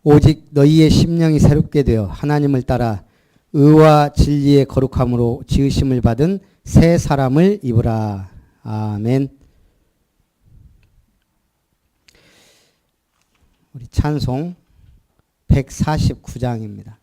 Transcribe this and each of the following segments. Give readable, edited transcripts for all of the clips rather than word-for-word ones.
오직 너희의 심령이 새롭게 되어 하나님을 따라 의와 진리의 거룩함으로 지으심을 받은 새 사람을 입으라. 아멘. 우리 찬송 149장입니다.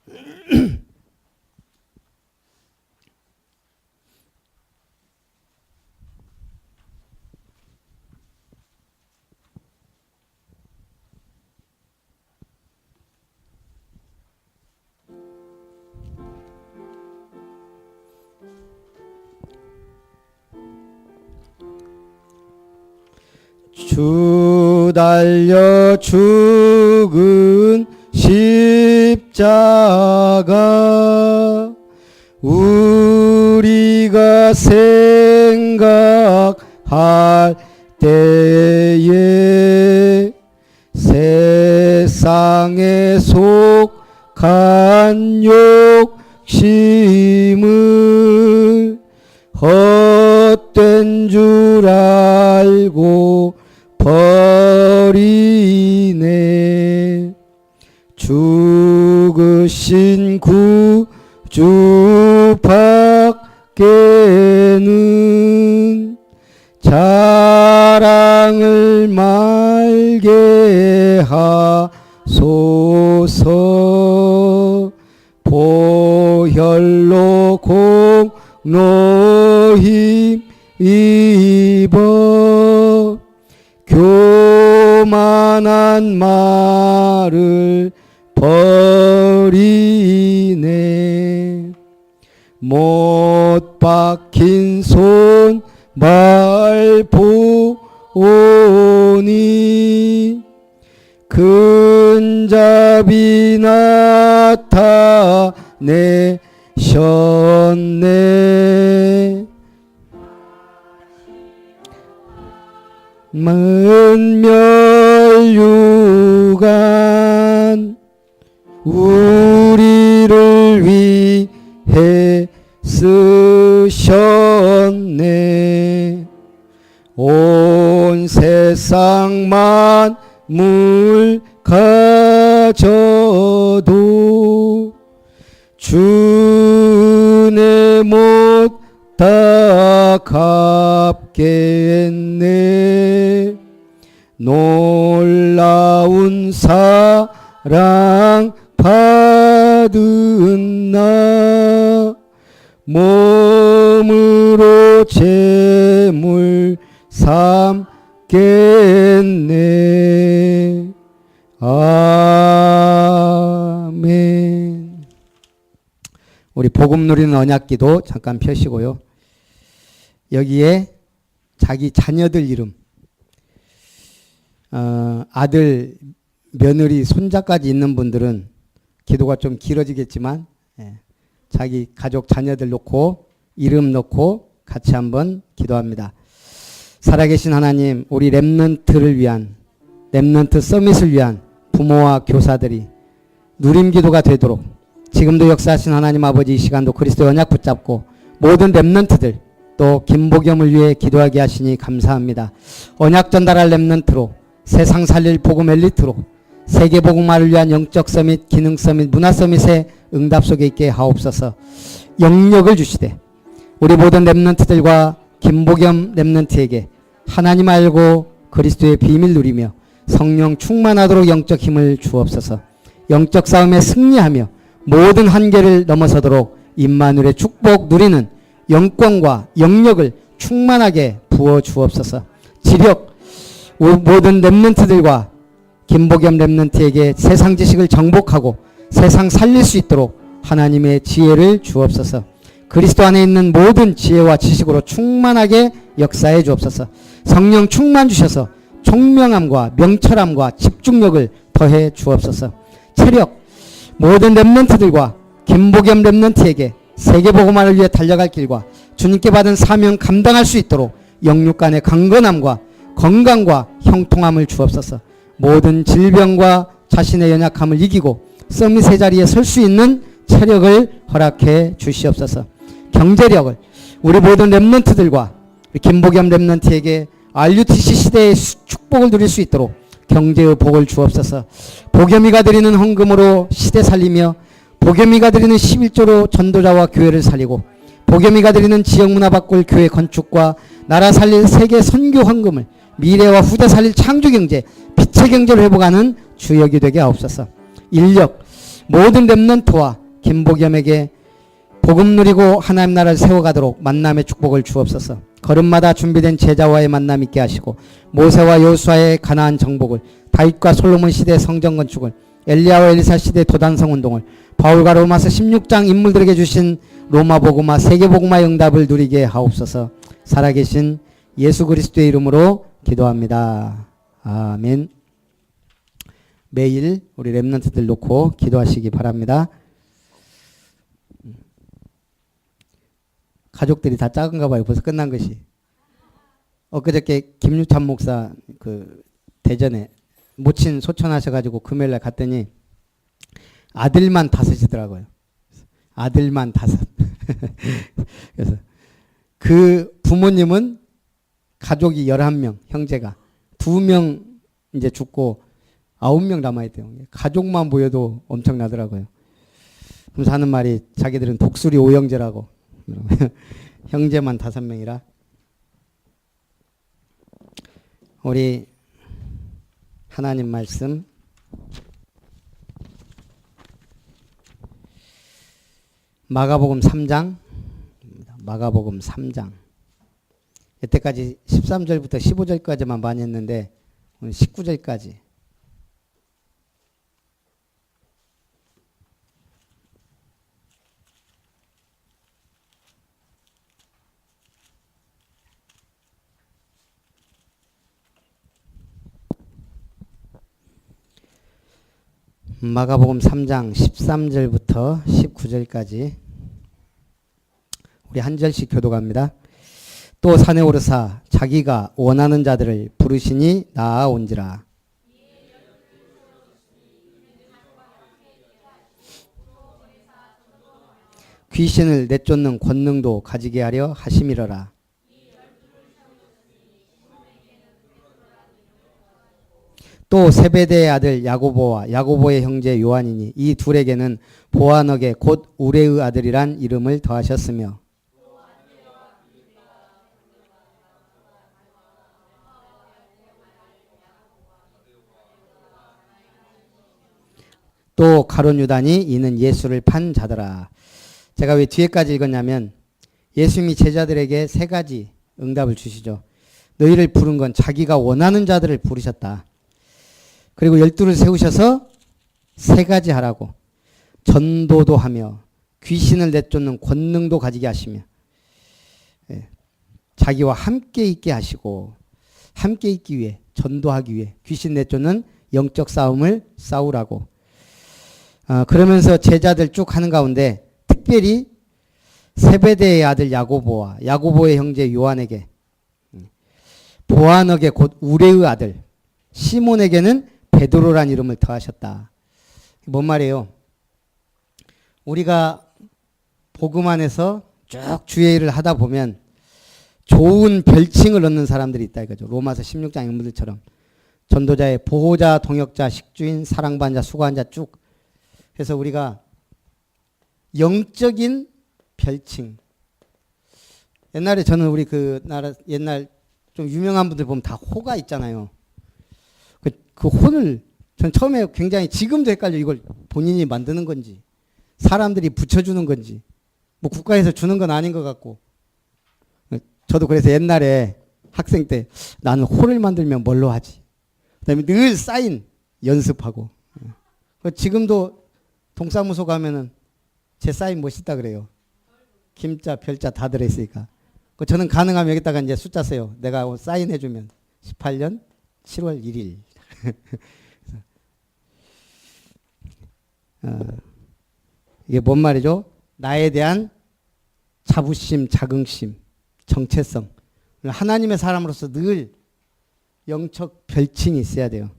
주 달려 죽은 십자가 우리가 생각할 때에 세상에 속한 욕심을 헛된 줄 알고 버리네. 죽으신 구주 밖에는 자랑을 말게 하소서. 보혈로 공로 힘입어 교만한 말을 버리네. 못 박힌 손 발 보니 근잡이 나타내셨네. 만멸유관 우리를 위해 쓰셨네. 온 세상 만물 가져도 주네 못 다 갚겠네. 놀라운 사랑 받은 나 몸으로 제물 삼겠네. 아멘. 우리 복음 누리는 언약기도 잠깐 펴시고요. 여기에 자기 자녀들 이름, 아들, 며느리, 손자까지 있는 분들은 기도가 좀 길어지겠지만 자기 가족 자녀들 놓고 이름 놓고 같이 한번 기도합니다. 살아계신 하나님, 우리 렘넌트를 위한, 렘넌트 서밋을 위한 부모와 교사들이 누림기도가 되도록 지금도 역사하신 하나님 아버지, 이 시간도 그리스도의 언약 붙잡고 모든 렘넌트들 또 김복염을 위해 기도하게 하시니 감사합니다. 언약 전달할 렘넌트로, 세상 살릴 복음 엘리트로, 세계 복음화를 위한 영적 서밋, 기능 서밋, 문화 서밋의 응답 속에 있게 하옵소서. 영역을 주시되 우리 모든 렘넌트들과 김복염 렘넌트에게 하나님 알고 그리스도의 비밀 누리며 성령 충만하도록 영적 힘을 주옵소서. 영적 싸움에 승리하며 모든 한계를 넘어서도록 임마누엘의 축복 누리는 영권과 영력을 충만하게 부어 주옵소서. 지력, 모든 렘넌트들과 김복염 렘넌트에게 세상 지식을 정복하고 세상 살릴 수 있도록 하나님의 지혜를 주옵소서. 그리스도 안에 있는 모든 지혜와 지식으로 충만하게 역사해 주옵소서. 성령 충만 주셔서 총명함과 명철함과 집중력을 더해 주옵소서. 체력, 모든 렘넌트들과 김복염 렘넌트에게 세계복음화를 위해 달려갈 길과 주님께 받은 사명 감당할 수 있도록 영육 간의 강건함과 건강과 형통함을 주옵소서. 모든 질병과 자신의 연약함을 이기고 서밋의 자리에 설 수 있는 체력을 허락해 주시옵소서. 경제력을 우리 모든 렘넌트들과 김복염 렘넌트에게 RUTC 시대의 축복을 누릴 수 있도록 경제의 복을 주옵소서. 복염이가 드리는 헌금으로 시대 살리며 복염이가 드리는 11조로 전도자와 교회를 살리고 복염이가 드리는 지역문화 바꿀 교회 건축과 나라 살릴 세계 선교 헌금을 미래와 후대 살릴 창조경제 빛의 경제를 회복하는 주역이 되게 하옵소서. 인력 모든 렘넌트와 김복염에게 복음 누리고 하나님 나라를 세워가도록 만남의 축복을 주옵소서. 걸음마다 준비된 제자와의 만남 있게 하시고 모세와 여호수아의 가나안 정복을 다윗과 솔로몬 시대 성전 건축을 엘리야와 엘리사 시대 도단성 운동을 바울과 로마서 16장 인물들에게 주신 로마 복음화 세계 복음화 응답을 누리게 하옵소서. 살아계신 예수 그리스도의 이름으로 기도합니다. 아멘. 매일 우리 렘넌트들 놓고 기도하시기 바랍니다. 가족들이 다 작은가 봐요. 벌써 끝난 것이. 엊그저께 김유찬 목사 그 대전에 모친 소천하셔가지고 금요일날 갔더니 아들만 5이더라고요. 아들만 5. 그래서 그 부모님은 가족이 11명, 형제가 2명 이제 죽고 9명 남아있대요. 가족만 모여도 엄청나더라고요. 그래서 하는 말이 자기들은 독수리 오형제라고. 형제만 5명이라. 우리 하나님 말씀 마가복음 3장 마가복음 3장 여태까지 13절부터 15절까지만 많이 했는데 오늘 19절까지 마가복음 3장 13절부터 19절까지 우리 한 절씩 교독합니다. 또 산에 오르사 자기가 원하는 자들을 부르시니 나아온지라. 귀신을 내쫓는 권능도 가지게 하려 하심이러라. 또 세베대의 아들 야고보와 야고보의 형제 요한이니 이 둘에게는 보아너게 곧 우레의 아들이란 이름을 더하셨으며 또 가룟 유다니 이는 예수를 판 자더라. 제가 왜 뒤에까지 읽었냐면 예수님이 제자들에게 3가지 응답을 주시죠. 너희를 부른 건 자기가 원하는 자들을 부르셨다. 그리고 12를 세우셔서 3가지 하라고. 전도도 하며 귀신을 내쫓는 권능도 가지게 하시며 자기와 함께 있게 하시고 함께 있기 위해 전도하기 위해 귀신 내쫓는 영적 싸움을 싸우라고. 그러면서 제자들 쭉 하는 가운데 특별히 세베대의 아들 야고보와 야고보의 형제 요한에게 보아너게 곧 우레의 아들 시몬에게는 베드로란 이름을 더하셨다. 뭔 말이에요? 우리가 복음 안에서 쭉 주의 일을 하다 보면 좋은 별칭을 얻는 사람들이 있다 이거죠. 로마서 16장 인물들처럼 전도자의 보호자, 동역자, 식주인, 사랑받는 자, 수고한 자 쭉. 그래서 우리가 영적인 별칭. 옛날에 저는 우리 그 나라 옛날 좀 유명한 분들 보면 다 호가 있잖아요. 그 호를 전 처음에 굉장히 지금도 헷갈려. 이걸 본인이 만드는 건지 사람들이 붙여주는 건지 뭐 국가에서 주는 건 아닌 것 같고. 저도 그래서 옛날에 학생 때 나는 호를 만들면 뭘로 하지? 그다음에 늘 사인 연습하고. 지금도 동사무소 가면은 제 사인 멋있다 그래요. 김자, 별자 다 들어있으니까. 저는 가능하면 여기다가 이제 숫자 써요. 내가 사인해주면 18년 7월 1일. 이게 뭔 말이죠? 나에 대한 자부심, 자긍심, 정체성. 하나님의 사람으로서 늘 영적 별칭이 있어야 돼요.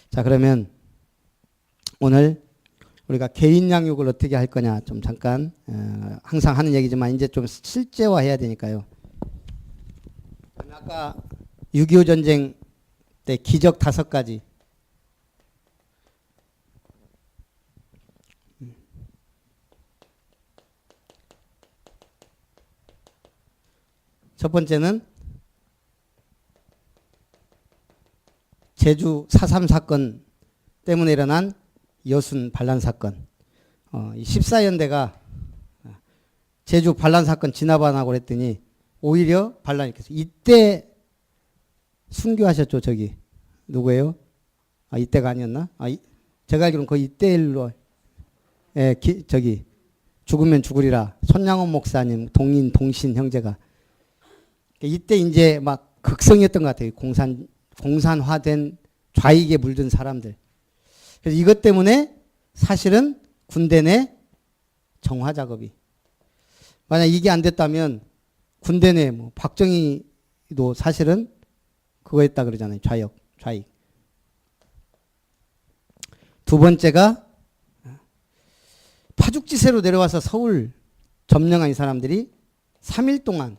자, 그러면 오늘 우리가 개인 양육을 어떻게 할 거냐 좀 잠깐 항상 하는 얘기지만 이제 좀 실제화해야 되니까요. 아까 6.25 전쟁 때 기적 5가지. 첫 번째는 제주 4.3 사건 때문에 일어난 여순 반란 사건. 14연대가 제주 반란 사건 진압안하고 그랬더니 오히려 반란이 일으켰어요. 이때 순교하셨죠, 저기. 누구예요? 이때가 아니었나? 제가 알기로는 거의 이때 일로, 저기, 죽으면 죽으리라. 손양원 목사님, 동인, 동신 형제가. 이때 이제 막 극성이었던 것 같아요. 공산화된 좌익에 물든 사람들. 그래서 이것 때문에 사실은 군대 내 정화 작업이. 만약 이게 안 됐다면 군대 내 뭐 박정희도 사실은 그거 했다 그러잖아요. 좌익. 두 번째가 파죽지세로 내려와서 서울 점령한 이 사람들이 3일 동안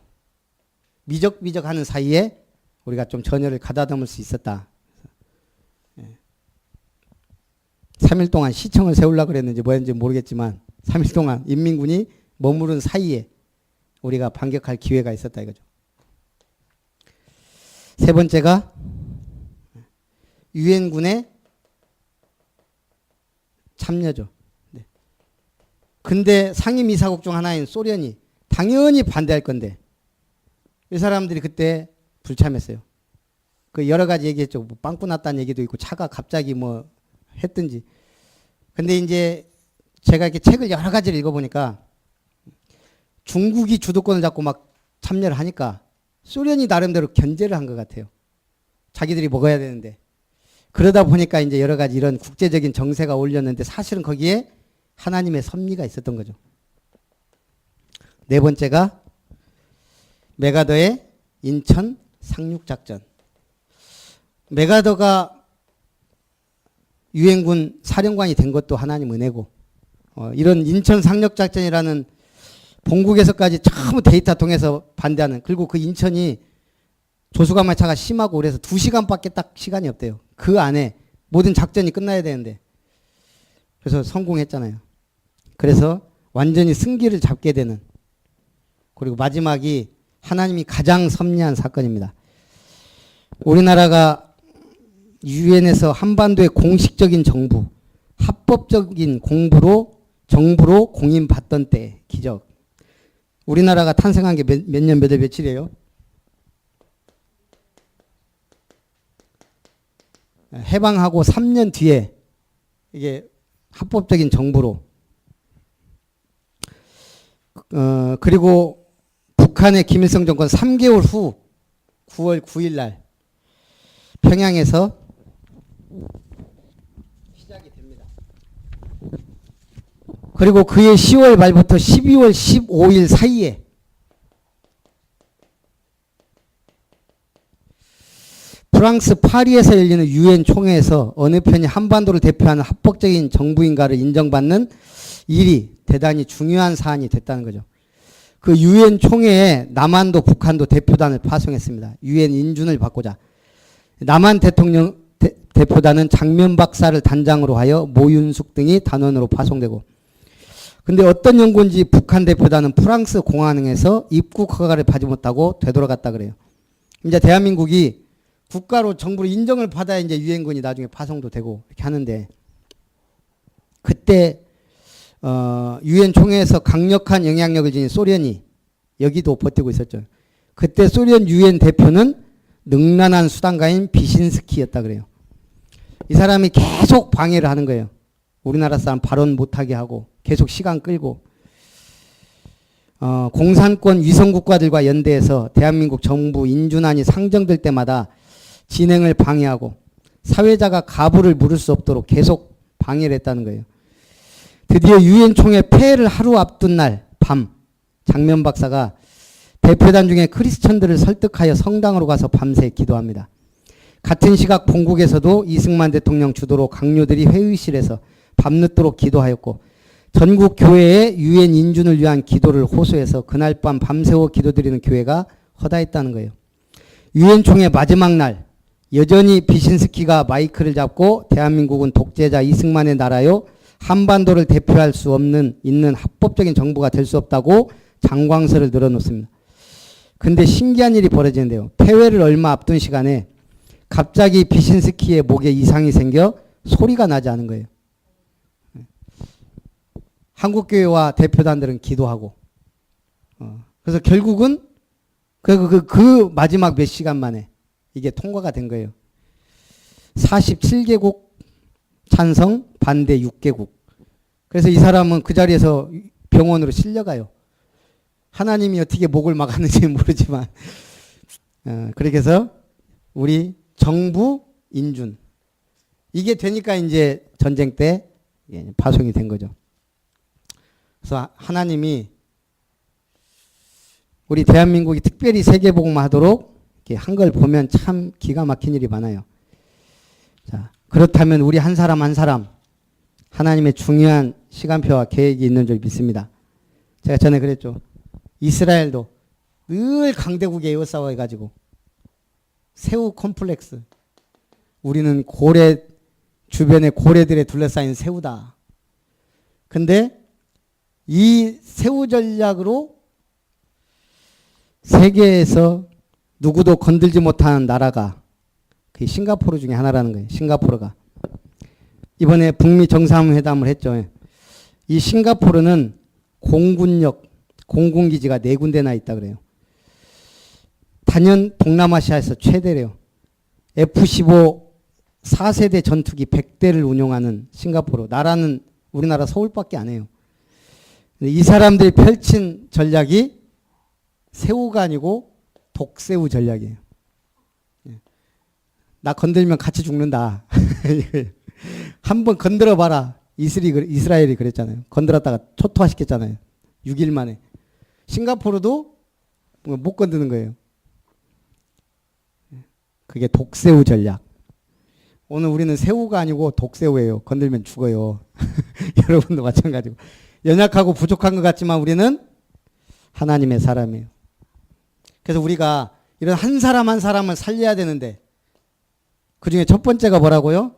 미적미적 하는 사이에 우리가 좀 전열을 가다듬을 수 있었다. 3일 동안 시청을 세우려고 그랬는지 뭐였는지 모르겠지만 3일 동안 인민군이 머무른 사이에 우리가 반격할 기회가 있었다 이거죠. 세 번째가 유엔군의 참여죠. 근데 상임이사국 중 하나인 소련이 당연히 반대할 건데 이 사람들이 그때 불참했어요. 그 여러 가지 얘기했죠. 뭐 빵꾸 났다는 얘기도 있고 차가 갑자기 뭐 했든지. 근데 이제 제가 이렇게 책을 여러 가지를 읽어보니까 중국이 주도권을 잡고 막 참여를 하니까 소련이 나름대로 견제를 한 것 같아요. 자기들이 먹어야 되는데. 그러다 보니까 이제 여러 가지 이런 국제적인 정세가 올렸는데 사실은 거기에 하나님의 섭리가 있었던 거죠. 네 번째가 메가더의 인천 상륙작전. 메가더가 유엔군 사령관이 된 것도 하나님 은혜고 이런 인천 상륙작전이라는 본국에서까지 전부 데이터 통해서 반대하는 그리고 그 인천이 조수간마차가 심하고 그래서 2시간밖에 딱 시간이 없대요. 그 안에 모든 작전이 끝나야 되는데 그래서 성공했잖아요. 그래서 완전히 승기를 잡게 되는 그리고 마지막이 하나님이 가장 섭리한 사건입니다. 우리나라가 유엔에서 한반도의 공식적인 정부, 합법적인 정부로 공인받던 때 기적. 우리나라가 탄생한 게 몇 년 몇 월 며칠이에요? 해방하고 3년 뒤에 이게 합법적인 정부로 그리고 북한의 김일성 정권 3개월 후 9월 9일 날 평양에서 시작이 됩니다. 그리고 그해 10월 말부터 12월 15일 사이에 프랑스 파리에서 열리는 유엔 총회에서 어느 편이 한반도를 대표하는 합법적인 정부인가를 인정받는 일이 대단히 중요한 사안이 됐다는 거죠. 그 유엔 총회에 남한도 북한도 대표단을 파송했습니다. 유엔 인준을 받고자. 남한 대표단은 장면 박사를 단장으로 하여 모윤숙 등이 단원으로 파송되고 근데 어떤 연구인지 북한 대표단은 프랑스 공항에서 입국 허가를 받지 못하고 되돌아갔다 그래요. 이제 대한민국이 국가로 정부로 인정을 받아야 이제 유엔군이 나중에 파송도 되고 이렇게 하는데 그때 유엔 총회에서 강력한 영향력을 지닌 소련이 여기도 버티고 있었죠. 그때 소련 유엔 대표는 능란한 수단가인 비신스키였다 그래요. 이 사람이 계속 방해를 하는 거예요. 우리나라 사람 발언 못하게 하고 계속 시간 끌고 공산권 위성국가들과 연대해서 대한민국 정부 인준안이 상정될 때마다 진행을 방해하고 사회자가 가부를 물을 수 없도록 계속 방해를 했다는 거예요. 드디어 유엔 총회 폐회를 하루 앞둔 날 밤 장면 박사가 대표단 중에 크리스천들을 설득하여 성당으로 가서 밤새 기도합니다. 같은 시각 본국에서도 이승만 대통령 주도로 강요들이 회의실에서 밤늦도록 기도하였고 전국 교회에 유엔 인준을 위한 기도를 호소해서 그날 밤 밤새워 기도드리는 교회가 허다했다는 거예요. 유엔 총회 마지막 날 여전히 비신스키가 마이크를 잡고 대한민국은 독재자 이승만의 나라요. 한반도를 대표할 수 없는 있는 합법적인 정부가 될 수 없다고 장광설을 늘어놓습니다. 근데 신기한 일이 벌어지는데요. 폐회를 얼마 앞둔 시간에 갑자기 비신스키의 목에 이상이 생겨 소리가 나지 않은 거예요. 한국교회와 대표단들은 기도하고 그래서 결국은 그 마지막 몇 시간 만에 이게 통과가 된 거예요. 47개국 찬성, 반대 6개국. 그래서 이 사람은 그 자리에서 병원으로 실려가요. 하나님이 어떻게 목을 막았는지 모르지만 그렇게 해서 우리 정부 인준 이게 되니까 이제 전쟁 때 파송이 된 거죠. 그래서 하나님이 우리 대한민국이 특별히 세계복음화 하도록 한 걸 보면 참 기가 막힌 일이 많아요. 자, 그렇다면 우리 한 사람 한 사람 하나님의 중요한 시간표와 계획이 있는 줄 믿습니다. 제가 전에 그랬죠. 이스라엘도 늘 강대국에 에워싸워가지고 새우 콤플렉스. 우리는 고래 주변에 고래들에 둘러싸인 새우다. 근데 이 새우 전략으로 세계에서 누구도 건들지 못하는 나라가 그 싱가포르 중에 하나라는 거예요. 싱가포르가. 이번에 북미 정상회담을 했죠. 이 싱가포르는 공군력, 공군기지가 4군데나 있다 그래요. 단연 동남아시아에서 최대래요. F-15 4세대 전투기 100대를 운용하는 싱가포르. 나라는 우리나라 서울밖에 안 해요. 이 사람들이 펼친 전략이 새우가 아니고 독새우 전략이에요. 나 건들면 같이 죽는다. 한번 건드려 봐라. 이스라엘이 그랬잖아요. 건드렸다가 초토화시켰잖아요. 6일 만에. 싱가포르도 못 건드는 거예요. 그게 독새우 전략. 오늘 우리는 새우가 아니고 독새우예요. 건들면 죽어요. 여러분도 마찬가지고. 연약하고 부족한 것 같지만 우리는 하나님의 사람이에요. 그래서 우리가 이런 한 사람 한 사람을 살려야 되는데 그 중에 첫 번째가 뭐라고요?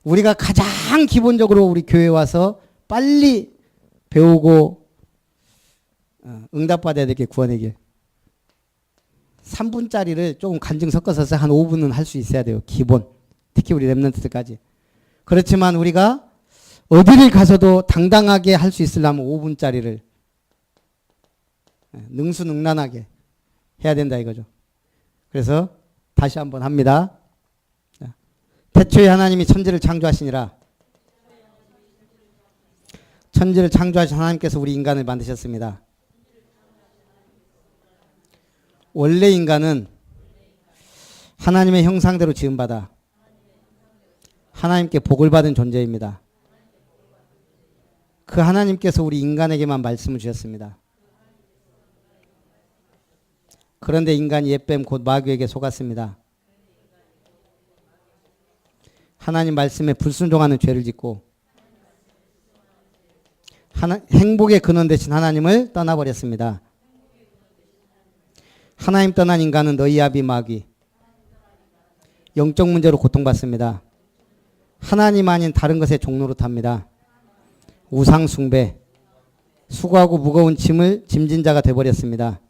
우리가 가장 기본적으로 우리 교회에 와서 빨리 배우고 응답받아야 될 게 구원의 길. 3분짜리를 조금 간증 섞어서 한 5분은 할 수 있어야 돼요. 기본. 특히 우리 랩런트들까지. 그렇지만 우리가 어디를 가서도 당당하게 할 수 있으려면 5분짜리를 능수능란하게 해야 된다 이거죠. 그래서 다시 한번 합니다. 태초에 하나님이 천지를 창조하시니라. 천지를 창조하신 하나님께서 우리 인간을 만드셨습니다. 원래 인간은 하나님의 형상대로 지음받아 하나님께 복을 받은 존재입니다. 그 하나님께서 우리 인간에게만 말씀을 주셨습니다. 그런데 인간이 옛뱀 곧 마귀에게 속았습니다. 하나님 말씀에 불순종하는 죄를 짓고 행복의 근원 되신 하나님을 떠나버렸습니다. 하나님 떠난 인간은 너희 아비 마귀 영적 문제로 고통받습니다. 하나님 아닌 다른 것의 종로로 탑니다. 우상 숭배, 수고하고 무거운 짐을 짐진 자가 되어버렸습니다.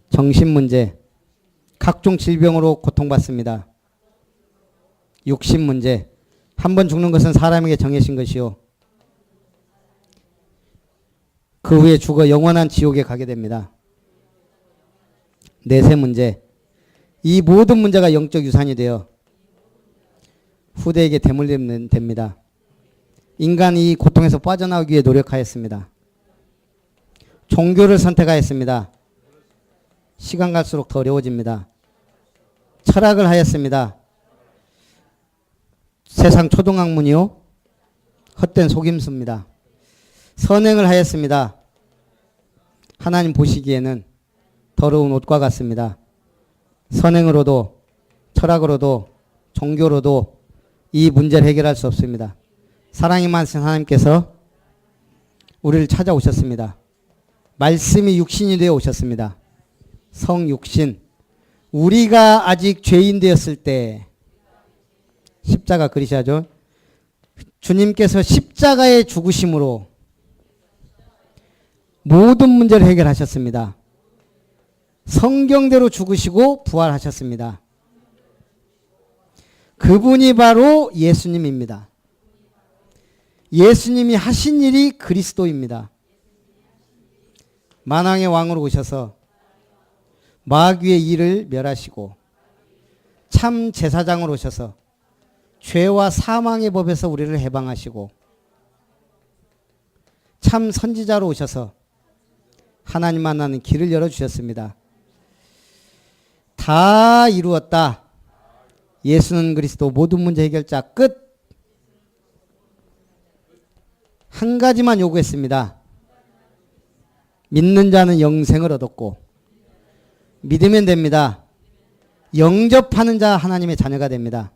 정신 문제, 각종 질병으로 고통받습니다. 육신 문제, 한 번 죽는 것은 사람에게 정해진 것이요. 그 후에 죽어 영원한 지옥에 가게 됩니다. 내세 문제, 이 모든 문제가 영적 유산이 되어 후대에게 대물림 됩니다. 인간이 이 고통에서 빠져나오기 위해 노력하였습니다. 종교를 선택하였습니다. 시간 갈수록 더 어려워집니다. 철학을 하였습니다. 세상 초등학문이요 헛된 속임수입니다. 선행을 하였습니다. 하나님 보시기에는 더러운 옷과 같습니다. 선행으로도 철학으로도 종교로도 이 문제를 해결할 수 없습니다. 사랑이 많으신 하나님께서 우리를 찾아오셨습니다. 말씀이 육신이 되어 오셨습니다. 성육신. 우리가 아직 죄인 되었을 때 십자가 그리셔야죠. 주님께서 십자가의 죽으심으로 모든 문제를 해결하셨습니다. 성경대로 죽으시고 부활하셨습니다. 그분이 바로 예수님입니다. 예수님이 하신 일이 그리스도입니다. 만왕의 왕으로 오셔서 마귀의 일을 멸하시고 참 제사장으로 오셔서 죄와 사망의 법에서 우리를 해방하시고 참 선지자로 오셔서 하나님 만나는 길을 열어주셨습니다. 다 이루었다. 예수는 그리스도 모든 문제 해결자 끝. 한 가지만 요구했습니다. 믿는 자는 영생을 얻었고 믿으면 됩니다. 영접하는 자 하나님의 자녀가 됩니다.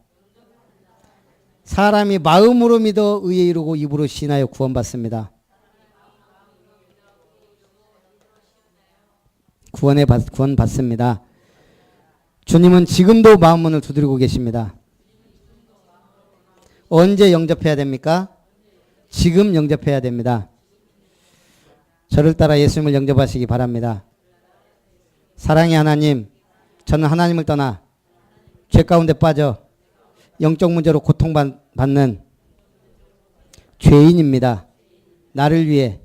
사람이 마음으로 믿어 의에 이르고 입으로 시인하여 구원받습니다. 구원받습니다. 주님은 지금도 마음문을 두드리고 계십니다. 언제 영접해야 됩니까? 지금 영접해야 됩니다. 저를 따라 예수님을 영접하시기 바랍니다. 사랑의 하나님, 저는 하나님을 떠나 죄 가운데 빠져 영적 문제로 고통받는 죄인입니다. 나를 위해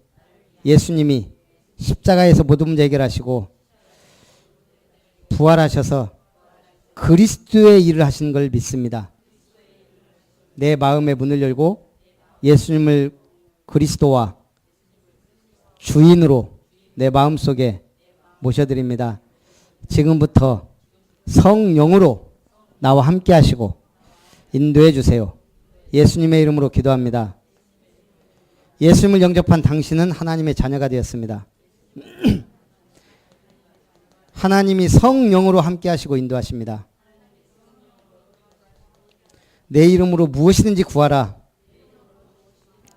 예수님이 십자가에서 모든 문제 해결하시고 부활하셔서 그리스도의 일을 하신 걸 믿습니다. 내 마음의 문을 열고 예수님을 그리스도와 주인으로 내 마음속에 모셔드립니다. 지금부터 성령으로 나와 함께 하시고 인도해 주세요. 예수님의 이름으로 기도합니다. 예수님을 영접한 당신은 하나님의 자녀가 되었습니다. 하나님이 성령으로 함께 하시고 인도하십니다. 내 이름으로 무엇이든지 구하라.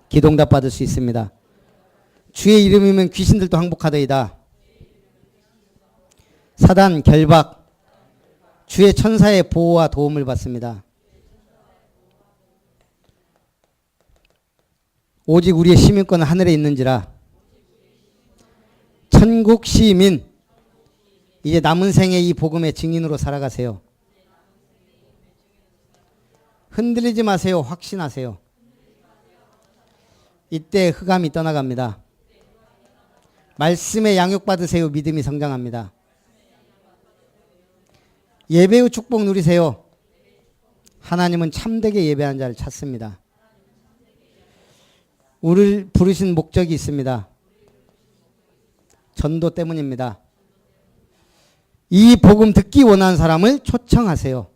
기도응답 받을 수 있습니다. 주의 이름이면 귀신들도 항복하더이다. 사단 결박 주의 천사의 보호와 도움을 받습니다. 오직 우리의 시민권은 하늘에 있는지라. 천국 시민 이제 남은 생에 이 복음의 증인으로 살아가세요. 흔들리지 마세요. 확신하세요. 이때 흑암이 떠나갑니다. 말씀에 양육받으세요. 믿음이 성장합니다. 예배의 축복 누리세요. 하나님은 참되게 예배한 자를 찾습니다. 우리를 부르신 목적이 있습니다. 전도 때문입니다. 이 복음 듣기 원하는 사람을 초청하세요.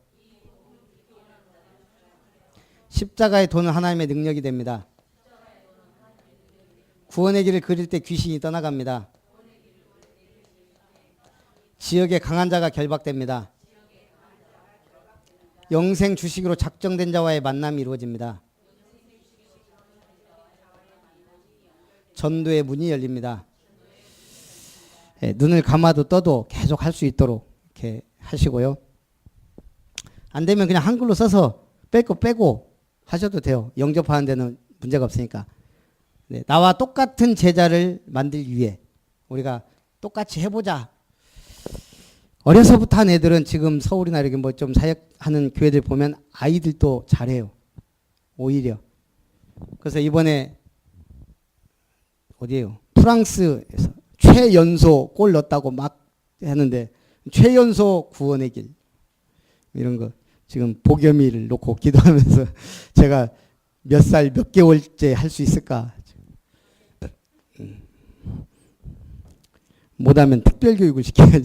십자가의 도는 하나님의 능력이 됩니다. 구원의 길을 그릴 때 귀신이 떠나갑니다. 지역에 강한 자가 결박됩니다. 영생 주식으로 작정된 자와의 만남이 이루어집니다. 전도의 문이 열립니다. 네, 눈을 감아도 떠도 계속 할 수 있도록 이렇게 하시고요. 안 되면 그냥 한글로 써서 뺄 거 빼고 하셔도 돼요. 영접하는 데는 문제가 없으니까. 네, 나와 똑같은 제자를 만들기 위해 우리가 똑같이 해보자. 어려서부터 한 애들은 지금 서울이나 이렇게 뭐 좀 사역하는 교회들 보면 아이들도 잘해요. 오히려. 그래서 이번에 어디에요? 프랑스에서 최연소 골 넣었다고 막 하는데 최연소 구원의 길 이런 거 지금 복염이를 놓고 기도하면서 제가 몇 살 몇 개월째 할 수 있을까? 못하면 특별교육을 시켜야지.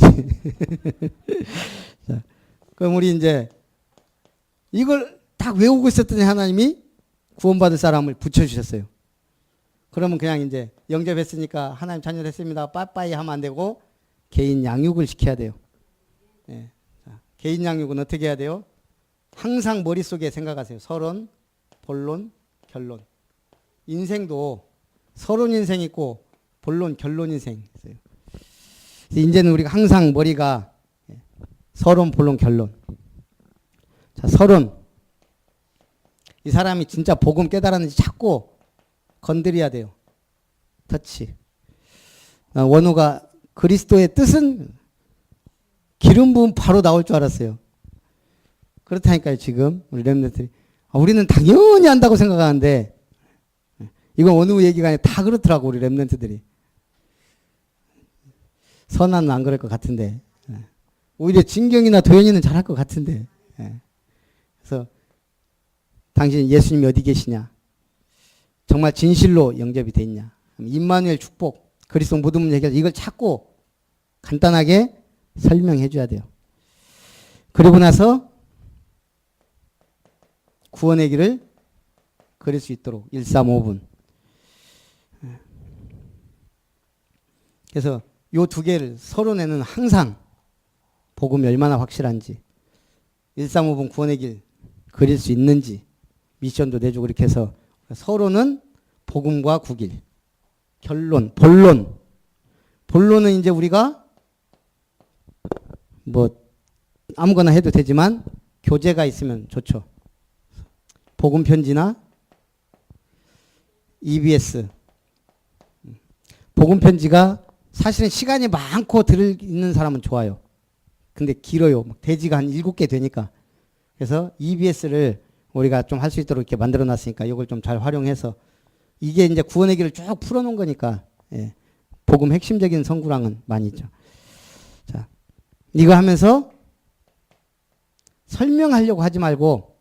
자, 그럼 우리 이제 이걸 딱 외우고 있었더니 하나님이 구원받을 사람을 붙여주셨어요. 그러면 그냥 이제 영접했으니까 하나님 자녀 됐습니다. 빠빠이 하면 안 되고 개인 양육을 시켜야 돼요. 네. 자, 개인 양육은 어떻게 해야 돼요? 항상 머릿속에 생각하세요. 서론, 본론, 결론. 인생도 서론 인생 있고 본론, 결론 인생 있어요. 이제는 우리가 항상 머리가 서론, 본론, 결론. 자, 서론. 이 사람이 진짜 복음 깨달았는지 자꾸 건드려야 돼요. 터치. 원우가 그리스도의 뜻은 기름 부음 바로 나올 줄 알았어요. 그렇다니까요, 지금. 우리 렘넌트들이. 우리는 당연히 한다고 생각하는데, 이건 원우 얘기가 아니라 다 그렇더라고, 우리 렘넌트들이. 선아는 안 그럴 것 같은데. 오히려 진경이나 도현이는 잘할 것 같은데. 그래서 당신 예수님이 어디 계시냐? 정말 진실로 영접이 돼 있냐? 임마누엘 축복, 그리스도 모든 문제 해결, 이걸 찾고 간단하게 설명해 줘야 돼요. 그리고 나서 구원의 길을 그릴 수 있도록 1, 3, 5분. 그래서 요 두 개를 서론에는 항상 복음이 얼마나 확실한지, 1, 3, 5분 구원의 길 그릴 수 있는지 미션도 내주고 이렇게 해서 서론은 복음과 구길, 결론, 본론. 본론은 이제 우리가 뭐 아무거나 해도 되지만 교재가 있으면 좋죠. 복음 편지나 EBS. 복음 편지가 사실은 시간이 많고 들을 있는 사람은 좋아요. 근데 길어요. 대지가 한 7개 되니까. 그래서 EBS를 우리가 좀 할 수 있도록 이렇게 만들어 놨으니까 이걸 좀 잘 활용해서 이게 이제 구원의 길을 쭉 풀어 놓은 거니까, 예. 복음 핵심적인 성구랑은 많이 있죠. 자, 이거 하면서 설명하려고 하지 말고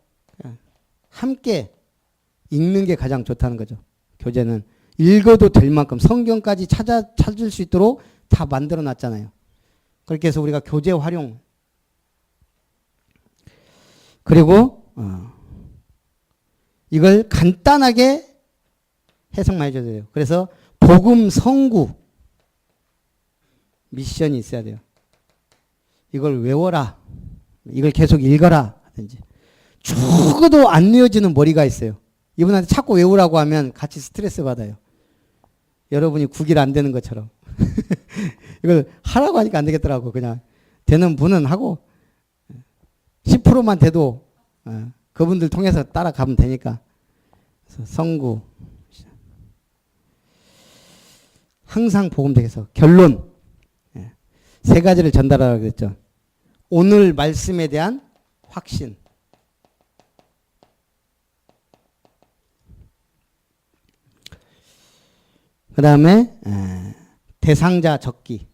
함께 읽는 게 가장 좋다는 거죠. 교재는 읽어도 될 만큼 성경까지 찾을 수 있도록 다 만들어 놨잖아요. 그렇게 해서 우리가 교재 활용. 그리고 이걸 간단하게 해석만 해줘야 돼요. 그래서 복음 성구 미션이 있어야 돼요. 이걸 외워라. 이걸 계속 읽어라. 하든지. 죽어도 안 외워지는 머리가 있어요. 이분한테 자꾸 외우라고 하면 같이 스트레스 받아요. 여러분이 구길 안 되는 것처럼. 이걸 하라고 하니까 안 되겠더라고. 그냥 되는 분은 하고 10%만 돼도 그분들 통해서 따라가면 되니까. 그래서 성구. 항상 복음책에서 결론. 세 가지를 전달하라고 그랬죠. 오늘 말씀에 대한 확신. 그 다음에 대상자 적기.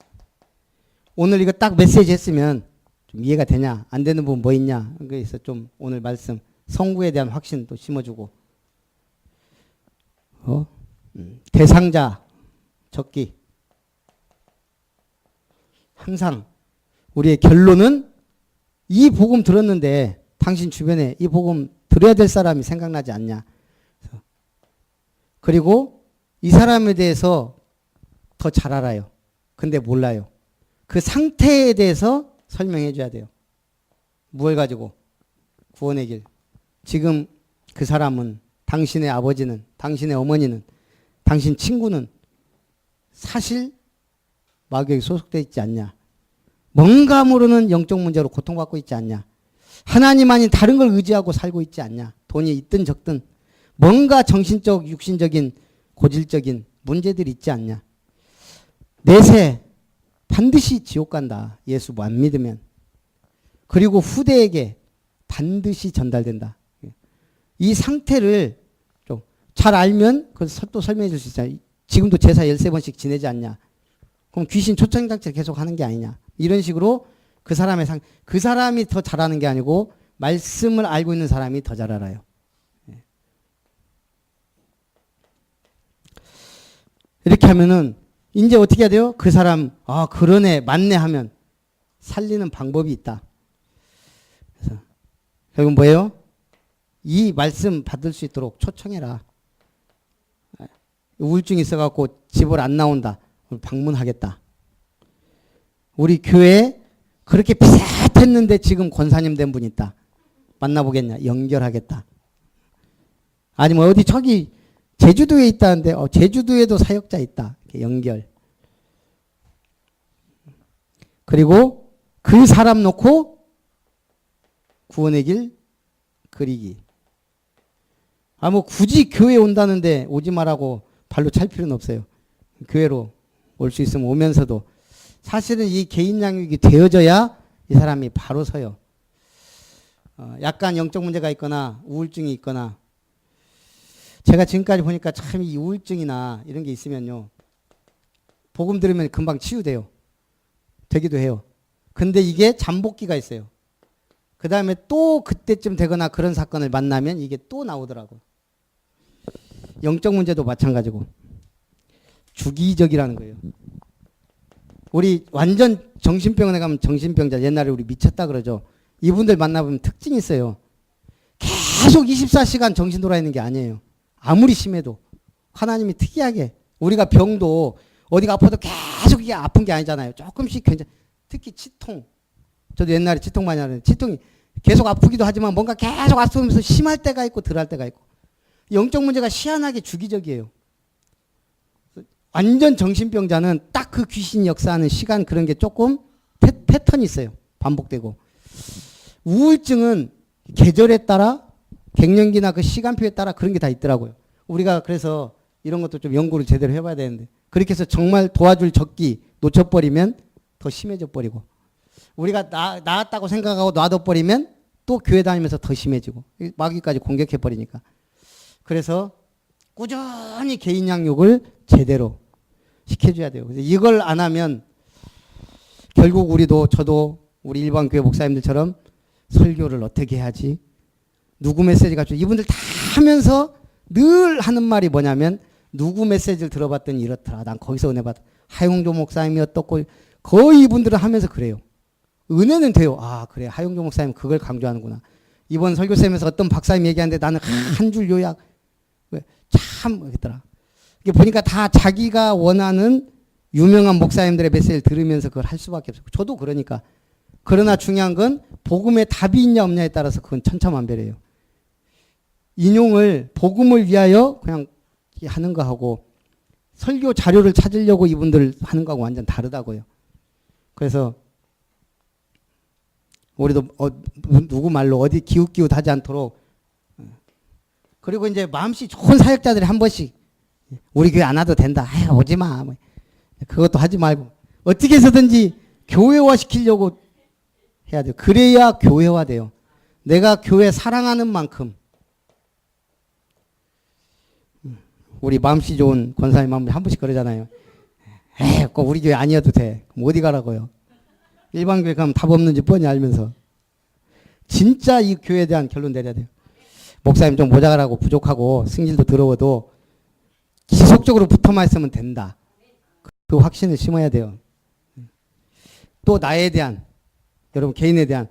오늘 이거 딱 메시지 했으면 좀 이해가 되냐, 안 되는 부분 뭐 있냐, 그래서 좀 오늘 말씀 성구에 대한 확신도 심어주고, 대상자 적기. 항상 우리의 결론은 이 복음 들었는데 당신 주변에 이 복음 들어야 될 사람이 생각나지 않냐. 그리고 이 사람에 대해서 더 잘 알아요. 근데 몰라요. 그 상태에 대해서 설명해 줘야 돼요. 무엇을 가지고? 구원의 길. 지금 그 사람은, 당신의 아버지는, 당신의 어머니는, 당신 친구는 사실 마귀에게 소속되어 있지 않냐. 뭔가 모르는 영적 문제로 고통받고 있지 않냐. 하나님 아닌 다른 걸 의지하고 살고 있지 않냐. 돈이 있든 적든 뭔가 정신적, 육신적인, 고질적인 문제들이 있지 않냐. 내세 반드시 지옥 간다. 예수 안 믿으면. 그리고 후대에게 반드시 전달된다. 이 상태를 좀 잘 알면 그걸 또 설명해 줄 수 있잖아요. 지금도 제사 13번씩 지내지 않냐. 그럼 귀신 초청장치를 계속 하는 게 아니냐. 이런 식으로 그 사람이 더 잘하는 게 아니고 말씀을 알고 있는 사람이 더 잘 알아요. 이렇게 하면은 이제 어떻게 해야 돼요? 그 사람, 그러네, 맞네 하면 살리는 방법이 있다. 그래서 결국 뭐예요? 이 말씀 받을 수 있도록 초청해라. 우울증이 있어갖고 집을 안 나온다. 방문하겠다. 우리 교회에 그렇게 비슷했는데 지금 권사님 된 분 있다. 만나보겠냐? 연결하겠다. 아니면 어디 저기 제주도에 있다는데 제주도에도 사역자 있다. 이렇게 연결. 그리고 그 사람 놓고 구원의 길 그리기. 뭐 굳이 교회 온다는데 오지 말라고 발로 찰 필요는 없어요. 교회로 올 수 있으면 오면서도 사실은 이 개인 양육이 되어져야 이 사람이 바로 서요. 약간 영적 문제가 있거나 우울증이 있거나, 제가 지금까지 보니까 참 이 우울증이나 이런 게 있으면요, 복음 들으면 금방 치유돼요. 되기도 해요. 근데 이게 잠복기가 있어요. 그 다음에 또 그때쯤 되거나 그런 사건을 만나면 이게 또 나오더라고요. 영적 문제도 마찬가지고 주기적이라는 거예요. 우리 완전 정신병원에 가면 정신병자, 옛날에 우리 미쳤다 그러죠. 이분들 만나보면 특징이 있어요. 계속 24시간 정신 돌아 있는 게 아니에요. 아무리 심해도. 하나님이 특이하게, 우리가 병도 어디가 아파도 계속 이게 아픈 게 아니잖아요. 조금씩 괜찮. 특히 치통. 저도 옛날에 치통 많이 하는데 치통이 계속 아프기도 하지만 뭔가 계속 아프면서 심할 때가 있고 덜할 때가 있고. 영적 문제가 희한하게 주기적이에요. 완전 정신병자는 딱 그 귀신이 역사하는 시간, 그런 게 조금 패턴이 있어요. 반복되고. 우울증은 계절에 따라, 갱년기나 그 시간표에 따라 그런 게 다 있더라고요. 우리가 그래서 이런 것도 좀 연구를 제대로 해봐야 되는데, 그렇게 해서 정말 도와줄 적기 놓쳐버리면 더 심해져 버리고, 우리가 나았다고 생각하고 놔둬버리면 또 교회 다니면서 더 심해지고, 마귀까지 공격해버리니까. 그래서 꾸준히 개인 양육을 제대로 시켜줘야 돼요. 이걸 안 하면 결국 우리도, 저도 우리 일반 교회 목사님들처럼 설교를 어떻게 해야지, 누구 메시지가 좀, 이분들 다 하면서 늘 하는 말이 뭐냐면, 누구 메시지를 들어봤더니 이렇더라, 난 거기서 은혜 받았다, 하용조 목사님이 어떻고, 거의 이분들은 하면서 그래요. 은혜는 돼요. 아 그래, 하용조 목사님 그걸 강조하는구나. 이번 설교쌤에서 어떤 박사님 얘기하는데 나는 한 줄 요약, 참 그랬더라. 이게 보니까 다 자기가 원하는 유명한 목사님들의 메시지를 들으면서 그걸 할 수밖에 없어요. 저도 그러니까. 그러나 중요한 건 복음에 답이 있냐 없냐에 따라서 그건 천차만별이에요. 인용을 복음을 위하여 그냥 하는 거하고 설교 자료를 찾으려고 이분들 하는 거하고 완전 다르다고요. 그래서 우리도 누구 말로 어디 기웃기웃하지 않도록, 그리고 이제 마음씨 좋은 사역자들이 한 번씩 우리 교회 안 와도 된다, 오지 마, 그것도 하지 말고 어떻게 해서든지 교회화 시키려고 해야 돼요. 그래야 교회화 돼요. 내가 교회 사랑하는 만큼. 우리 마음씨 좋은 권사님 한 번씩 그러잖아요. 꼭 우리 교회 아니어도 돼. 그럼 어디 가라고요? 일반 교회 가면 답 없는지 뻔히 알면서. 진짜 이 교회에 대한 결론 내려야 돼요. 목사님 좀 모자라고 부족하고 승질도 더러워도 지속적으로 붙어만 있으면 된다. 그 확신을 심어야 돼요. 또 나에 대한, 여러분 개인에 대한,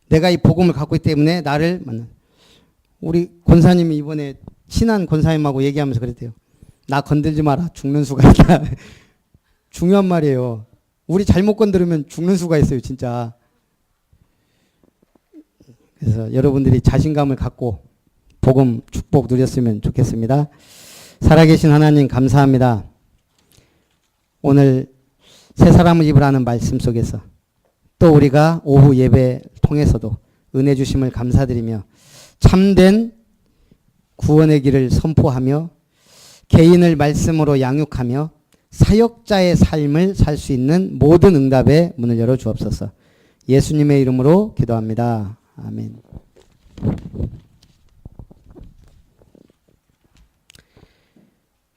내가 이 복음을 갖고 있기 때문에 나를 만나. 우리 권사님이 이번에 친한 권사님하고 얘기하면서 그랬대요. 나 건들지 마라, 죽는 수가 있다. 중요한 말이에요. 우리 잘못 건드리면 죽는 수가 있어요, 진짜. 그래서 여러분들이 자신감을 갖고 복음 축복 누렸으면 좋겠습니다. 살아계신 하나님 감사합니다. 오늘 새 사람을 입으라는 말씀 속에서 또 우리가 오후 예배 통해서도 은혜 주심을 감사드리며 참된 구원의 길을 선포하며 개인을 말씀으로 양육하며 사역자의 삶을 살 수 있는 모든 응답의 문을 열어 주옵소서. 예수님의 이름으로 기도합니다. 아멘.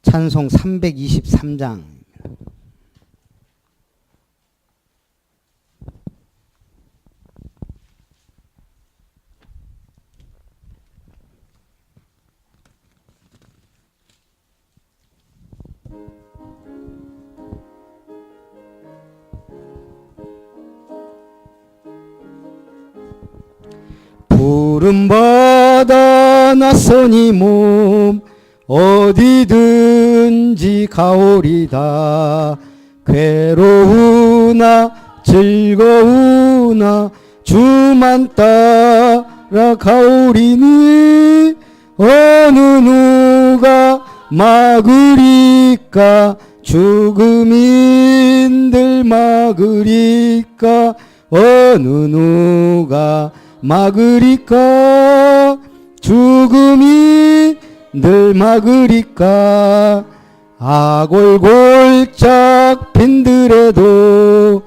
찬송 323장. 부름받아 낯선 몸 어디든지 가오리다. 괴로우나 즐거우나 주만 따라 가오리니 어느 누가 막으리까. 죽음인들 막으리까. 어느 누가 막으리까 죽음이 늘 막으리까 아골골짝 빈들에도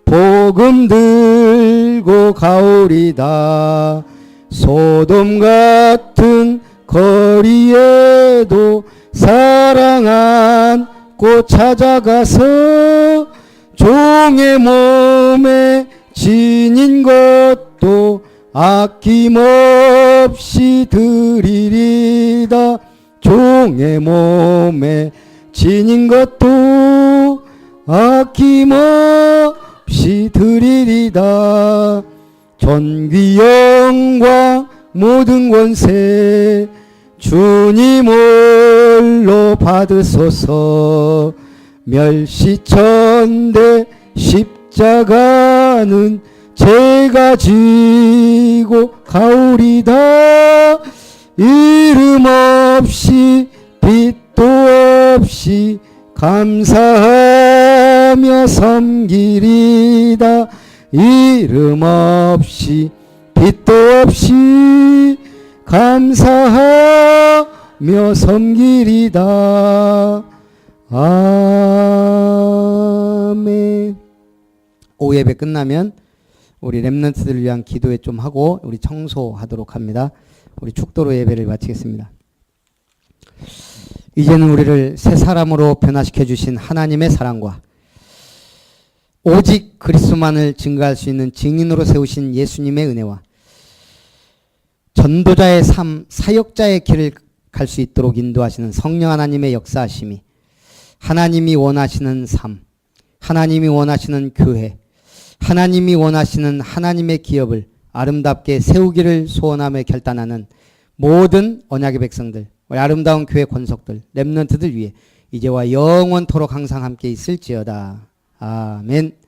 복음 들고 가오리다. 소돔 같은 거리에도 사랑 안고 찾아가서 종의 몸에 지닌 것도 아낌없이 드리리다. 종의 몸에 지닌 것도 아낌없이 드리리다. 존귀 영광 모든 권세 주님 홀로 받으소서. 멸시천대 십자가는 제가 지고 가오리다. 이름 없이 빛도 없이 감사하며 섬기리다. 이름 없이 빛도 없이 감사하며 섬기리다. 아멘. 오후 예배 끝나면 우리 렘넌트들을 위한 기도회 좀 하고 우리 청소하도록 합니다. 우리 축도로 예배를 마치겠습니다. 이제는 우리를 새 사람으로 변화시켜 주신 하나님의 사랑과 오직 그리스도만을 증거할 수 있는 증인으로 세우신 예수님의 은혜와 전도자의 삶, 사역자의 길을 갈 수 있도록 인도하시는 성령 하나님의 역사하심이 하나님이 원하시는 삶, 하나님이 원하시는 교회, 하나님이 원하시는 하나님의 기업을 아름답게 세우기를 소원하며 결단하는 모든 언약의 백성들, 우리 아름다운 교회 권속들, 렘넌트들 위해 이제와 영원토록 항상 함께 있을지어다. 아멘.